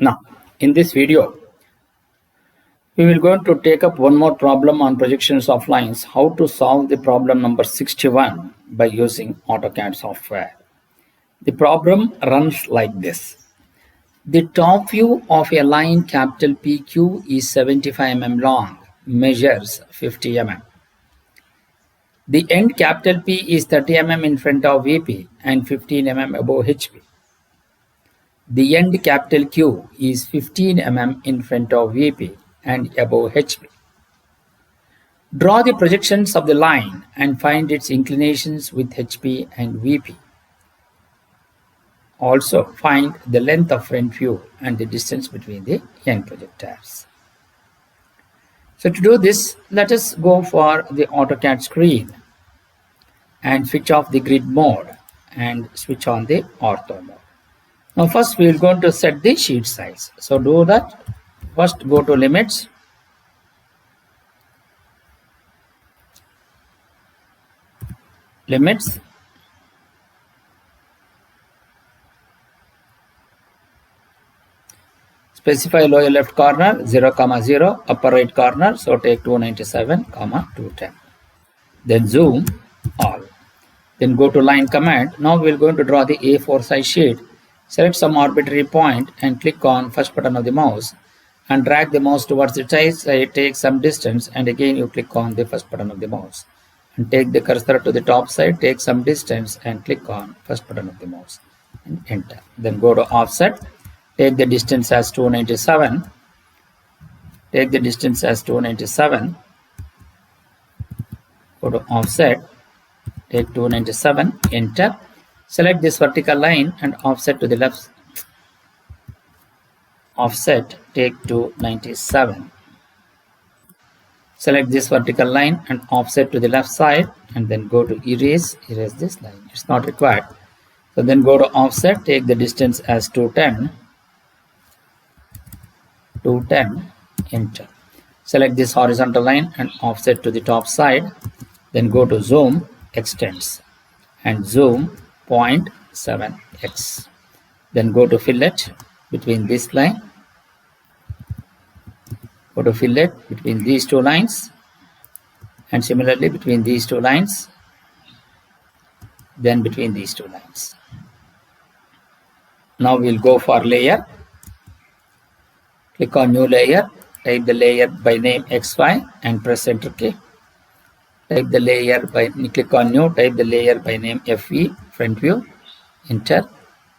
Now, in this video, we will going to take up one more problem on projections of lines, how to solve the problem number 61 by using AutoCAD software. The problem runs like this. The top view of a line capital PQ is 75 mm long, measures 50 mm. The end capital P is 30 mm in front of VP and 15 mm above HP. The end capital Q is 15 mm in front of VP and above HP. Draw the projections of the line and find its inclinations with HP and VP. Also find the length of front view and the distance between the end projectors. So to do this, let us go for the AutoCAD screen and switch off the grid mode and switch on the ortho mode. Now first we are going to set the sheet size. So do that. First go to limits. Limits. Specify lower left corner 0, 0, upper right corner, so take 297, 210. Then zoom all. Then go to line command. Now we are going to draw the A4 size sheet. Select some arbitrary point and click on first button of the mouse and drag the mouse towards the side, take some distance, and again you click on the first button of the mouse and take the cursor to the top side, take some distance and click on first button of the mouse and enter. Then go to offset, take the distance as 297, take the distance as 297, go to offset, take 297, enter. Select this vertical line and offset to the left. Offset, take 297. Select this vertical line and offset to the left side and then go to erase this line. It's not required. So then go to offset, take the distance as 210. 210, enter. Select this horizontal line and offset to the top side. Then go to zoom, extends and zoom 0.7x. Then go to fillet between this line. Go to fillet between these two lines and similarly between these two lines, then between these two lines. Now we'll go for layer. Click on new layer, type the layer by name XY and press enter key. Type the layer by, click on new, type the layer by name FV, front view, enter.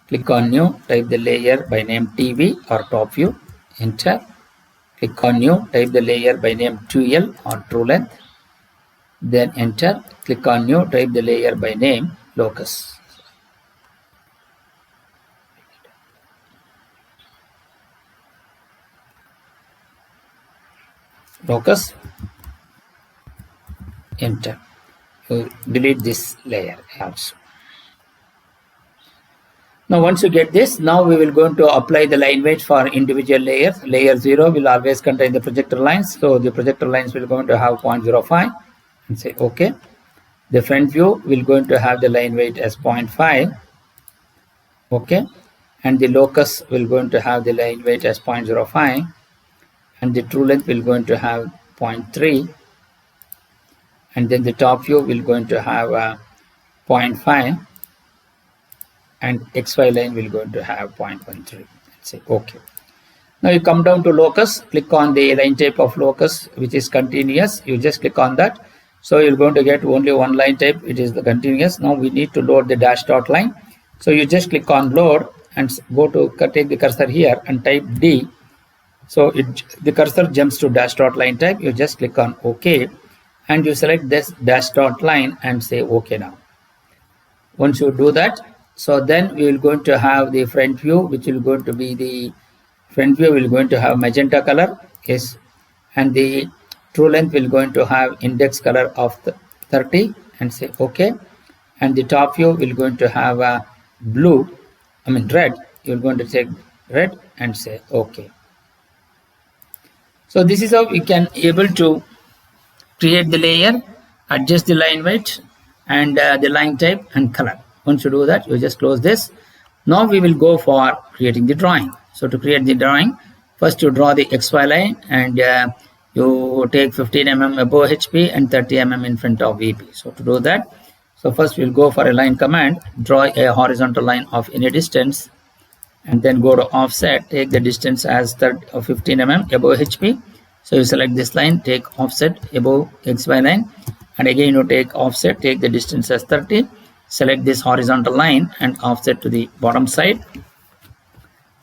Click on new, type the layer by name TV or top view, enter. Click on new, type the layer by name 2L or true length, then enter. Click on new, type the layer by name locus. Locus, enter. You delete this layer also. Now once you get this, now we will going to apply the line weight for individual layers. Layer 0 will always contain the projector lines. So the projector lines will going to have 0.05 and say OK. The front view will going to have the line weight as 0.5. OK. And the locus will going to have the line weight as 0.05. And the true length will going to have 0.3. And then the top view will going to have 0.5. And XY line will going to have 0.13. Say OK. Now you come down to locus, click on the line type of locus which is continuous. You just click on that. So you're going to get only one line type. It is the continuous. Now we need to load the dash dot line. So you just click on load and go to take the cursor here and type D. So the cursor jumps to dash dot line type. You just click on OK and you select this dash dot line and say OK now. Once you do that, so then we will going to have the front view, which will going to be the front view will going to have magenta color, yes, and the true length will going to have index color of 30 and say OK, and the top view will going to have a red. You're going to take red and say OK. So this is how we can able to create the layer, adjust the line weight and the line type and color. Once you do that, you just close this. Now we will go for creating the drawing. So to create the drawing, first you draw the XY line and you take 15 mm above HP and 30 mm in front of VP. So to do that, so first we'll go for a line command, draw a horizontal line of any distance, and then go to offset, take the distance as 15 mm above HP. So you select this line, take offset above XY line, and again you take offset, take the distance as 30, select this horizontal line and offset to the bottom side.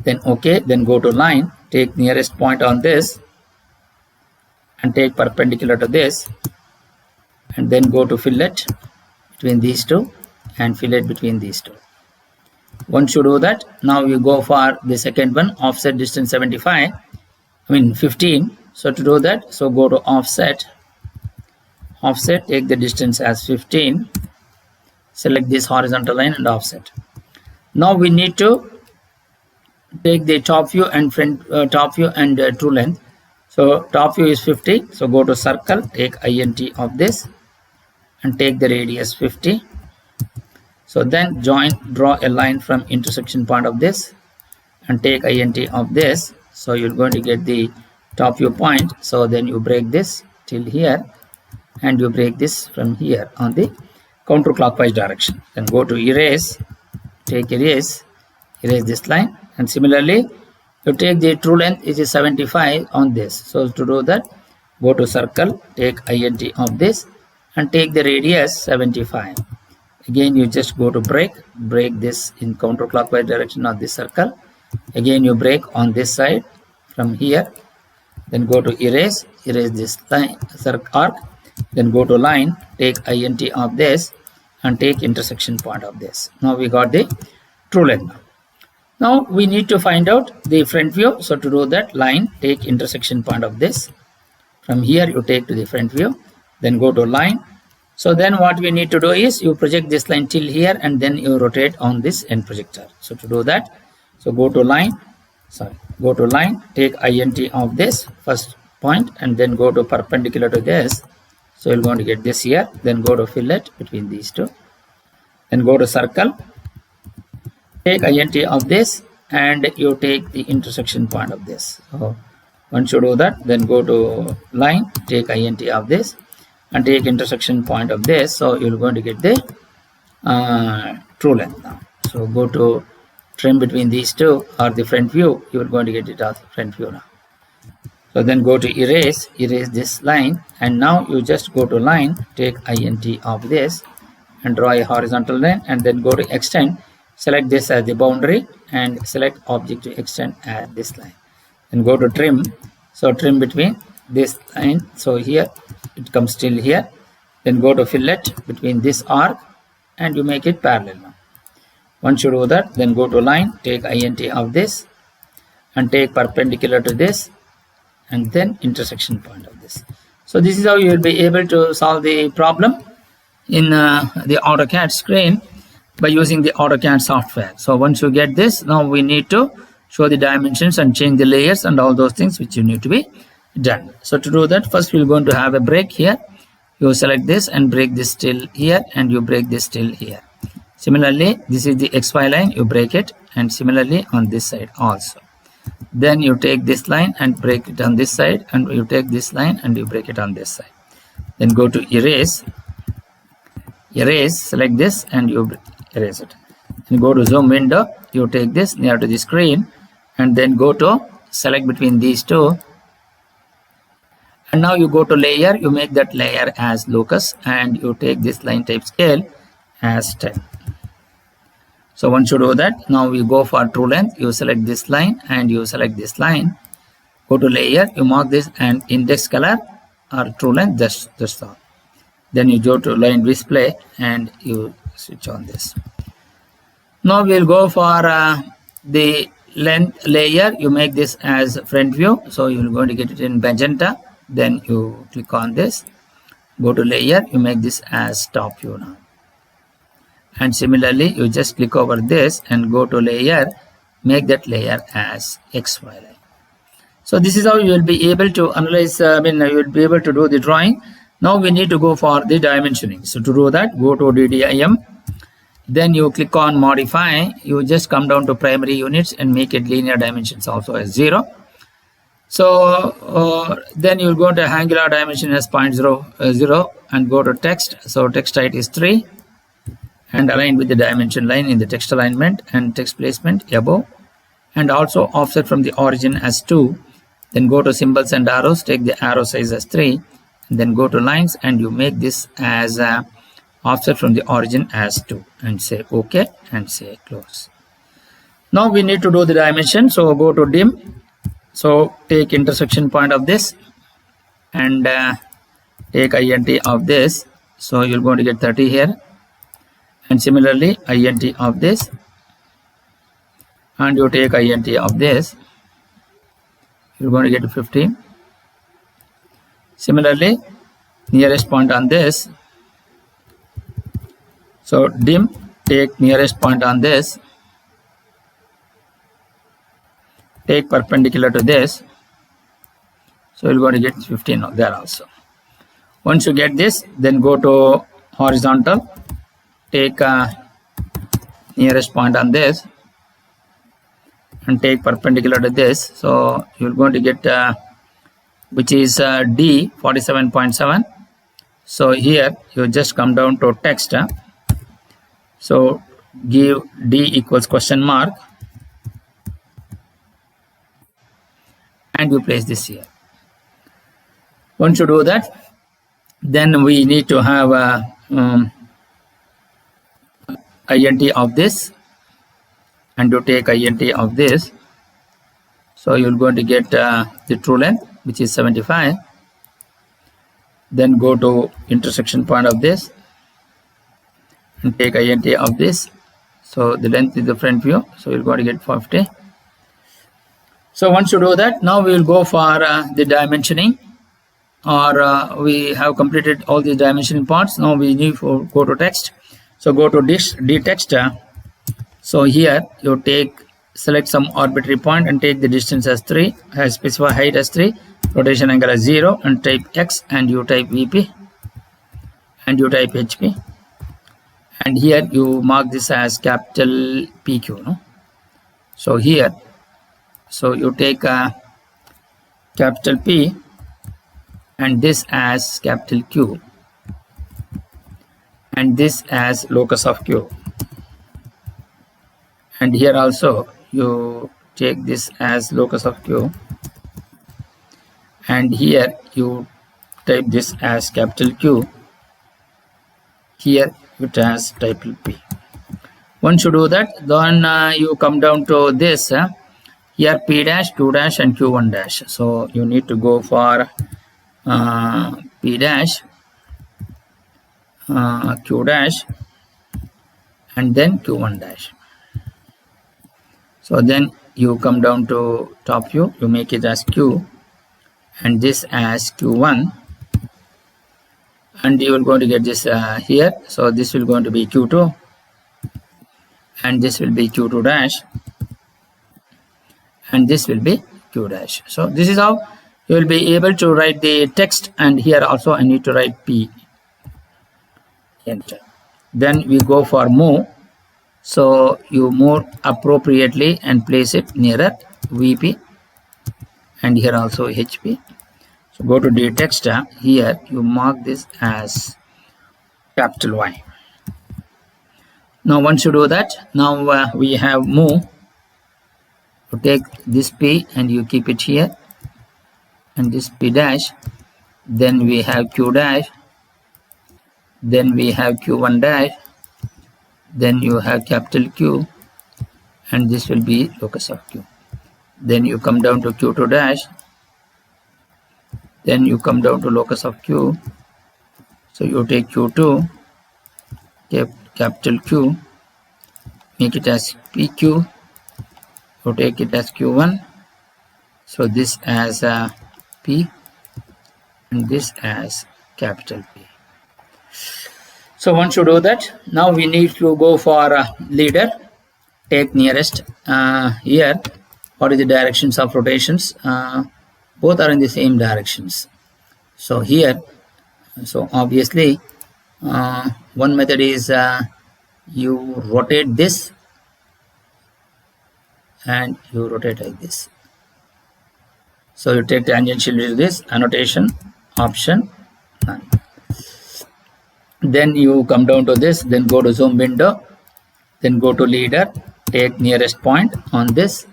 Then OK, then go to line, take nearest point on this and take perpendicular to this, and then go to fillet between these two and fillet between these two. Once you do that, now you go for the second one, offset distance 15. So to do that, so go to offset, take the distance as 15, select this horizontal line and offset. Now we need to take the top view and true length. So top view is 50, so go to circle, take INT of this and take the radius 50. So then draw a line from intersection point of this and take INT of this. So you're going to get the top view point. So then you break this till here and you break this from here on the counterclockwise direction. Then go to erase, take erase this line, and similarly you take the true length, which is 75 on this. So to do that, go to circle, take INT of this and take the radius 75. Again you just go to break this in counterclockwise direction of this circle. Again you break on this side from here, then go to erase this line arc, then go to line, take INT of this and take intersection point of this. Now we got the true length. Now we need to find out the front view. So to do that, line, take intersection point of this. From here you take to the front view, then go to line. So then what we need to do is you project this line till here and then you rotate on this end projector. So to do that, so go to line, take INT of this first point and then go to perpendicular to this. So you're going to get this here, then go to fillet between these two, then go to circle, take INT of this and you take the intersection point of this. So once you do that, then go to line, take INT of this and take intersection point of this. So you're going to get the true length now. So go to trim between these two or the front view, you are going to get it as front view now. So then go to erase this line and now you just go to line, take INT of this and draw a horizontal line and then go to extend, select this as the boundary and select object to extend at this line. Then go to trim, so trim between this line, so here it comes till here, then go to fillet between this arc and you make it parallel now. Once you do that, then go to line, take INT of this and take perpendicular to this and then intersection point of this. So this is how you will be able to solve the problem in the AutoCAD screen by using the AutoCAD software. So once you get this, now we need to show the dimensions and change the layers and all those things which you need to be done. So to do that, first we're going to have a break here. You select this and break this till here and you break this till here. Similarly, this is the XY line, you break it, and similarly on this side also. Then you take this line and break it on this side and you take this line and you break it on this side. Then go to erase, select this and you erase it. Then go to zoom window, you take this near to the screen and then go to select between these two. And now you go to layer, you make that layer as locus and you take this line type scale as 10. So once you do that, now you go for true length, you select this line and you select this line. Go to layer, you mark this and index color or true length, just all. Then you go to line display and you switch on this. Now we'll go for the length layer, you make this as front view. So you're going to get it in magenta. Then you click on this, go to layer, you make this as top view now. And similarly, you just click over this and go to layer, make that layer as XY line. So this is how you will be able to analyze, you will be able to do the drawing. Now we need to go for the dimensioning. So to do that, go to DDIM, then you click on modify. You just come down to primary units and make it linear dimensions also as 0. So then you'll go to angular dimension as 0.00 and go to text. So text height is 3 and align with the dimension line in the text alignment and text placement above, and also offset from the origin as 2. Then go to symbols and arrows, take the arrow size as 3, and then go to lines and you make this as offset from the origin as 2 and say OK and say close. Now we need to do the dimension. So go to dim. So take intersection point of this and take INT of this. So you're going to get 30 here, and similarly INT of this, and you take INT of this, you're going to get 50. Similarly nearest point on this, so dim, take nearest point on this, take perpendicular to this, so you're going to get 15 there also. Once you get this, then go to horizontal, take nearest point on this and take perpendicular to this, so you're going to get which is D 47.7. so here you just come down to text, so give D equals question mark and you place this here. Once you do that, then we need to have INT of this and you take INT of this, so you're going to get the true length which is 75. Then go to intersection point of this and take INT of this, so the length is the front view, so you're going to get 50. So once you do that, now we will go for the dimensioning, or we have completed all the dimensioning parts. Now we need to go to text. So go to D text. So here you select some arbitrary point and take the distance as 3, specify height as 3, rotation angle as 0, and type X and you type VP and you type HP, and here you mark this as capital PQ. No? So here, so you take capital P and this as capital Q and this as locus of Q, and here also you take this as locus of Q, and here you type this as capital Q, here it has capital P. Once you do that, then you come down to this here P dash, Q dash and Q1 dash. So you need to go for P dash, Q dash and then Q1 dash. So then you come down to top view, you make it as Q and this as Q1, and you are going to get this here. So this will going to be Q2 and this will be Q2 dash and this will be Q dash. So this is how you will be able to write the text, and here also I need to write P. Enter. Then we go for move. So you move appropriately and place it nearer VP, and here also HP. So go to the text, here you mark this as capital Y. Now once you do that, now we have move. You take this P and you keep it here, and this P dash, then we have Q dash, then we have Q1 dash, then you have capital Q and this will be locus of Q. Then you come down to Q2 dash, then you come down to locus of Q. So you take Q2, capital Q, make it as PQ, you take it as Q1, so this as P and this as capital P. So once you do that, now we need to go for leader. Take nearest. Here, what is the directions of rotations? Both are in the same directions. So here, so obviously one method is you rotate this and you rotate like this. So you take tangential to this, annotation option none. Then you come down to this, then go to zoom window, then go to leader, take nearest point on this,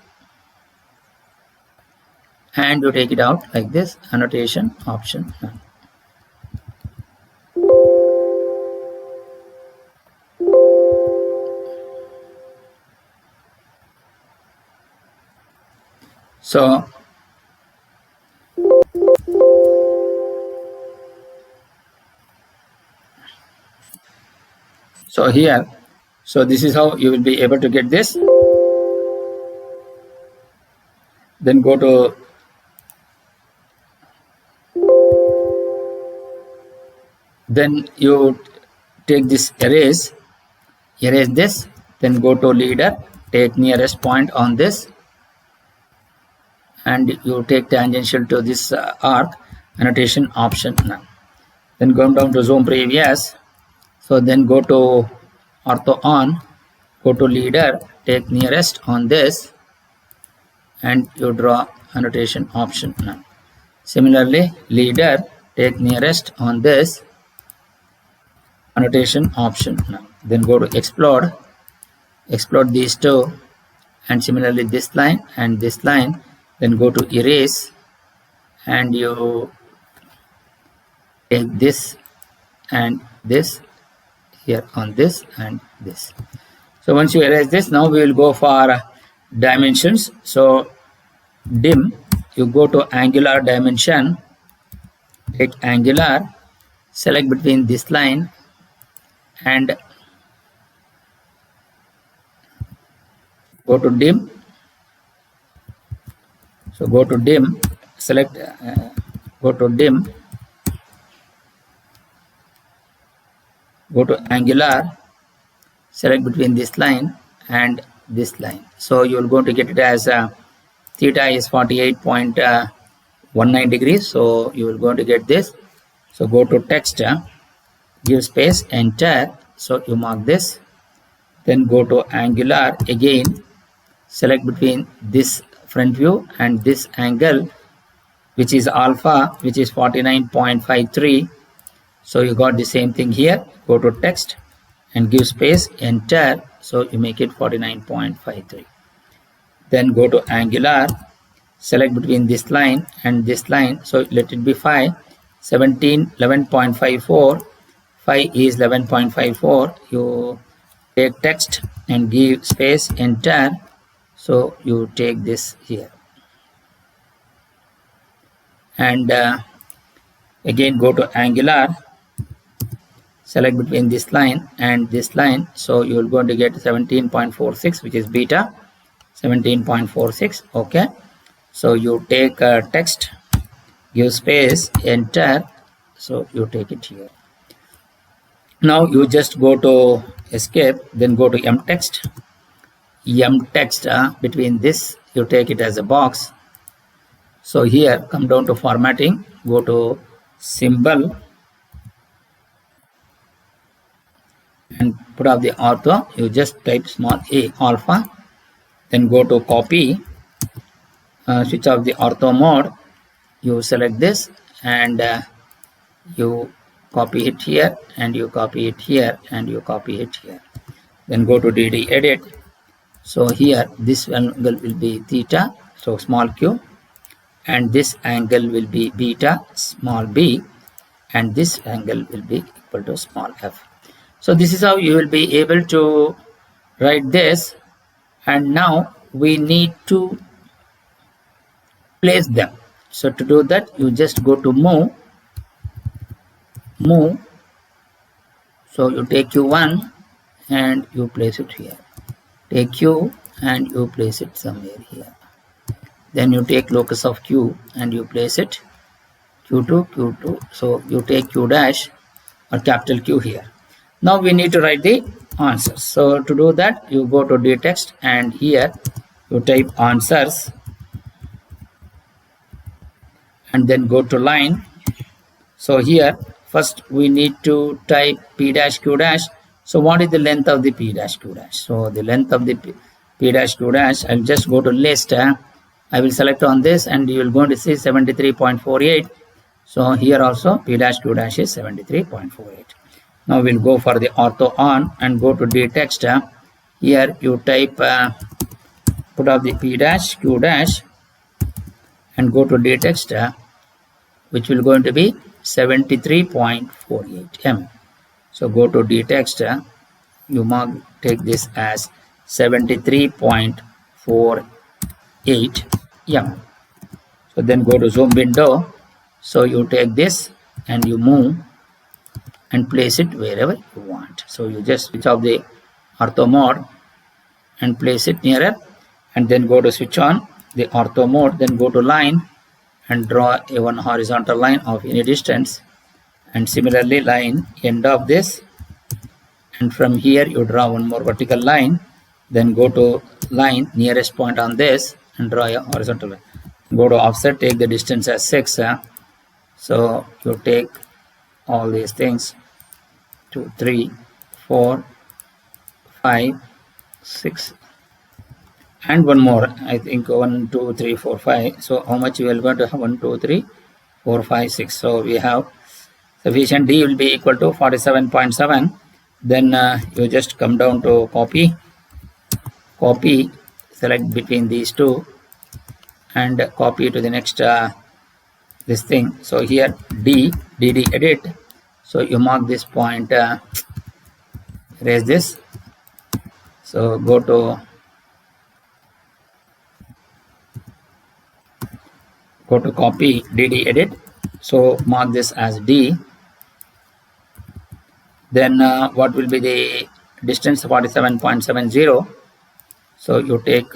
and you take it out like this, annotation option none. So here, so this is how you will be able to get this. Then go to then you take this erase this, then go to leader, take nearest point on this, and you take tangential to this arc, annotation option none. Then go down to zoom previous, so then go to ortho on, go to leader, take nearest on this, and you draw annotation option none. Similarly, leader, take nearest on this, annotation option none. Then go to explode these two, and similarly this line and this line. Then go to erase, and you take this and this here on this and this. So once you erase this, now we will go for dimensions. So dim, you go to angular dimension, take angular, select between this line and go to dim. So go to dim, select, go to dim, go to angular, select between this line and this line. So you are going to get it as theta is 48.19 degrees. So you will going to get this. So go to text, give space, enter. So you mark this. Then go to angular again, select between this front view and this angle, which is alpha, which is 49.53. So you got the same thing here. Go to text and give space, enter. So you make it 49.53. Then go to angular, select between this line and this line. So let it be phi, 11.54. Phi is 11.54. You take text and give space, enter. So you take this here. And again go to angular, select between this line and this line. So you are going to get 17.46, which is beta, 17.46. Okay. So you take text, give space, enter. So you take it here. Now you just go to escape, then go to mtext. Mtext, between this, you take it as a box. So here, come down to formatting, go to symbol, and put up the ortho. You just type small a, alpha. Then go to copy, switch off the ortho mode. You select this and you copy it here, and you copy it here, and you copy it here. Then go to dd edit. So here this angle will be theta, so small q, and this angle will be beta, small b, and this angle will be equal to small f. So this is how you will be able to write this. And now we need to place them. So to do that, you just go to move. So you take q1 and you place it here. Take q and you place it somewhere here. Then you take locus of q and you place it q2. So you take q dash or capital Q here. Now we need to write the answers. So to do that, you go to the text and here you type answers and then go to line. So here first we need to type p dash q dash So what is the length of the P dash Q dash? So the length of the P dash Q dash, I'll just go to list. I will select on this and you will go to see 73.48. So here also P dash Q dash is 73.48. Now we'll go for the ortho on and go to D text. Here you type put up the P dash Q dash and go to D text, which will going to be 73.48 m. So go to D text, you mark, take this as 73.48 m. So then go to zoom window. So you take this and you move and place it wherever you want. So you just switch off the ortho mode and place it nearer, and then go to switch on the ortho mode, then go to line and draw a one horizontal line of any distance, and similarly line end of this, and from here you draw one more vertical line, then go to line nearest point on this and draw a horizontal line. Go to offset, take the distance as 6. So you take all these things, 2, 3, 4, 5, 6, and one more, I think 1, 2, 3, 4, 5. So how much you will going to have? 1, 2, 3, 4, 5, 6. So we have sufficient. D will be equal to 47.7. Then you just come down to copy, select between these two and copy to the next this thing. So here DD edit. So you mark this point, erase this. So go to copy DD edit. So mark this as D. Then what will be the distance? 47.70. So you take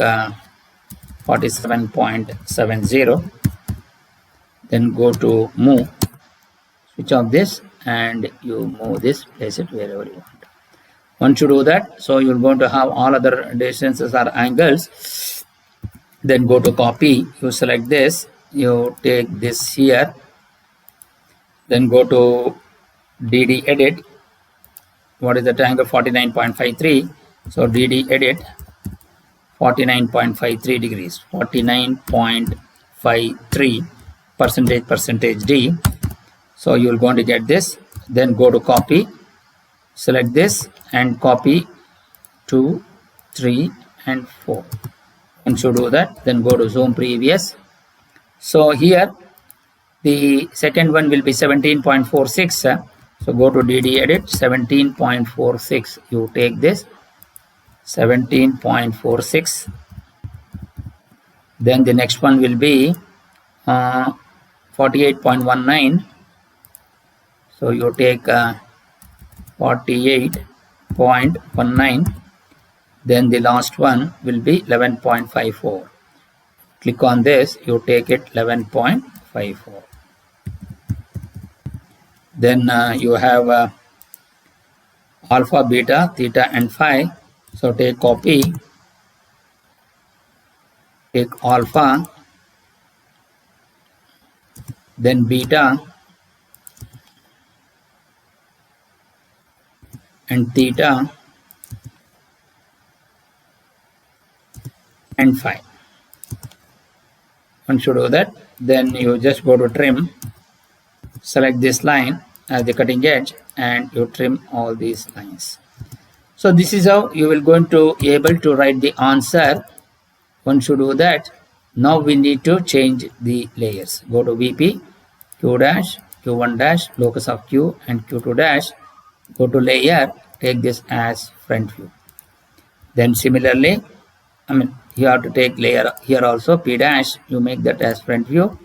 47.70. Then go to move, switch off this, and you move this, place it wherever you want. Once you do that, so you're going to have all other distances or angles. Then go to copy, you select this, you take this here, then go to DD edit. What is the angle? 49.53. So DD edit 49.53 degrees, 49.53 percentage D. So you will going to get this. Then go to copy, select this and copy 2, 3 and 4. Once you do that, then go to zoom previous. So here the second one will be 17.46. So go to DD edit 17.46. You take this 17.46. Then the next one will be 48.19. So you take 48.19. Then the last one will be 11.54. Click on this, you take it 11.54. Then you have alpha, beta, theta and phi. So take copy, take alpha, then beta and theta and phi. Once you do that, then you just go to trim, select this line as the cutting edge and you trim all these lines. So this is how you will going to able to write the answer. Once you do that, now we need to change the layers. Go to VP, Q dash, Q1 dash, locus of Q and Q2 dash. Go to layer, take this as front view. Then similarly, you have to take layer here also, P dash, you make that as front view.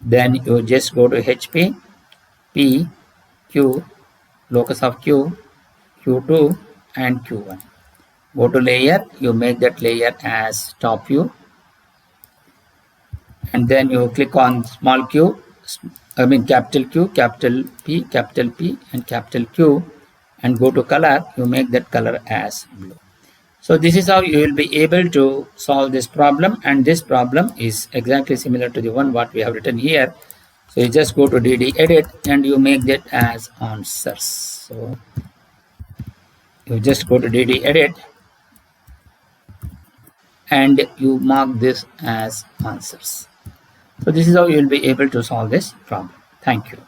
Then you just go to HP, P, Q, locus of Q, Q2 and Q1. Go to layer, you make that layer as top view. And then you click on small q, capital Q, capital P and capital Q and go to color, you make that color as blue. So this is how you will be able to solve this problem, and this problem is exactly similar to the one what we have written here. So you just go to DD edit and you make that as answers. So You just go to DD edit and you mark this as answers. So this is how you will be able to solve this problem. Thank you.